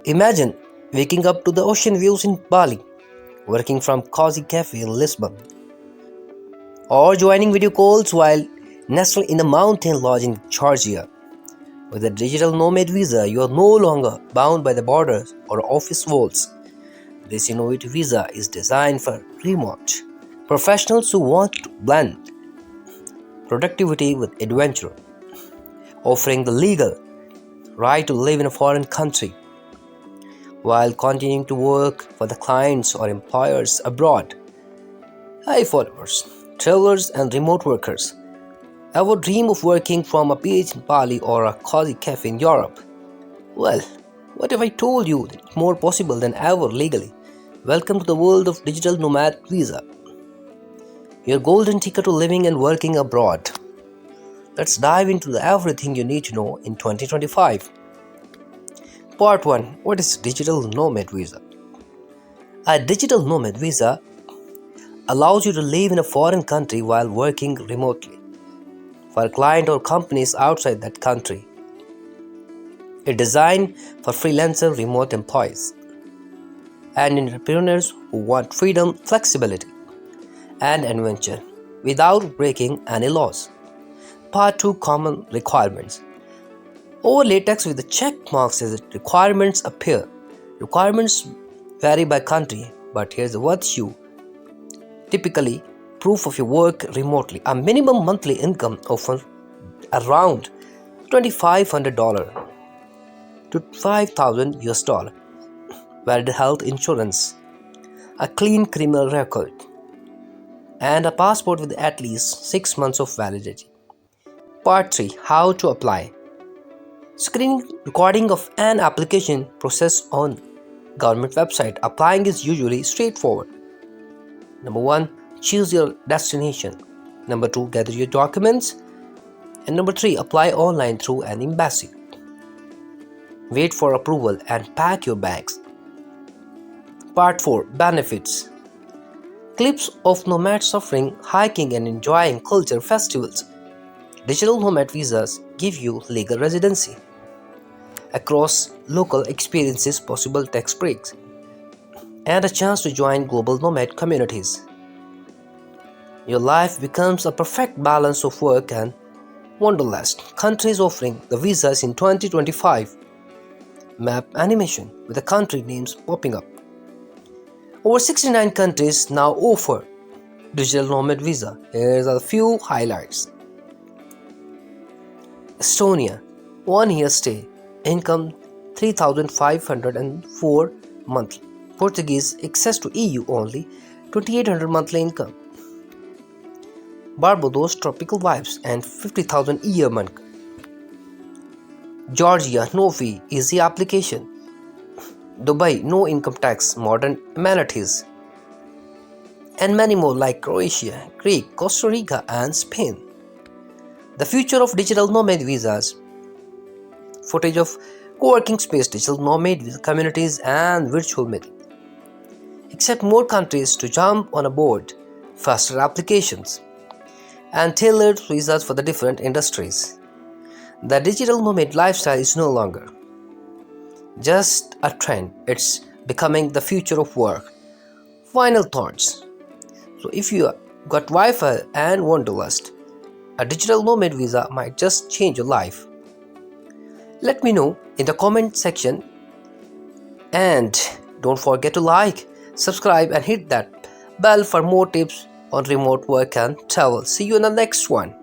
Imagine waking up to the ocean views in Bali, working from cozy cafe in Lisbon, or joining video calls while nestled in a mountain lodge in Georgia. With a digital nomad visa, you are no longer bound by the borders or office walls. This innovative visa is designed for remote professionals who want to blend productivity with adventure, offering the legal right to live in a foreign country while continuing to work for the clients or employers abroad. Hi, followers, travelers, and remote workers. Ever dream of working from a beach in Bali or a cozy cafe in Europe? Well, what if I told you that it's more possible than ever legally? Welcome to the world of Digital Nomad Visa, your golden ticket to living and working abroad. Let's dive into everything you need to know in 2025. Part 1. What is Digital Nomad Visa? A Digital Nomad Visa allows you to live in a foreign country while working remotely for a client or companies outside that country. It's designed for freelancer remote employees and entrepreneurs who want freedom, flexibility, and adventure without breaking any laws. Part 2. Common requirements. Overlay text with the check marks as requirements appear. Requirements vary by country, but here's what you typically proof of your work remotely. A minimum monthly income of around $2,500 to $5,000 US, valid health insurance, a clean criminal record, and a passport with at least 6 months of validity. Part 3. How to apply. Screening recording of an application process on government website. Applying is usually straightforward. Number 1. Choose your destination. Number 2. Gather your documents. And number 3. Apply online through an embassy. Wait for approval and pack your bags. Part 4. Benefits. Clips of nomads suffering, hiking and enjoying culture festivals. Digital nomad visas give you legal residency across local experiences, possible tax breaks, and a chance to join global nomad communities. Your life becomes a perfect balance of work and wanderlust. Countries offering the visas in 2025. Map animation with the country names popping up. Over 69 countries now offer digital nomad visa. Here are a few highlights. Estonia, 1 year stay, income 3,504 monthly. Portuguese, access to EU only, 2,800 monthly income. Barbados, tropical vibes and 50,000 a year month. Georgia, no fee, easy application. Dubai, no income tax, modern amenities. And many more like Croatia, Greek, Costa Rica and Spain. The future of digital nomad visas. Footage of co-working space, digital nomad communities and virtual meeting. Accept more countries to jump on a board, faster applications, and tailored visas for the different industries. The digital nomad lifestyle is no longer just a trend, it's becoming the future of work. Final thoughts. So if you got Wi-Fi and wanderlust, a digital nomad visa might just change your life. Let me know in the comment section, and don't forget to like, subscribe and hit that bell for more tips on remote work and travel. See you in the next one.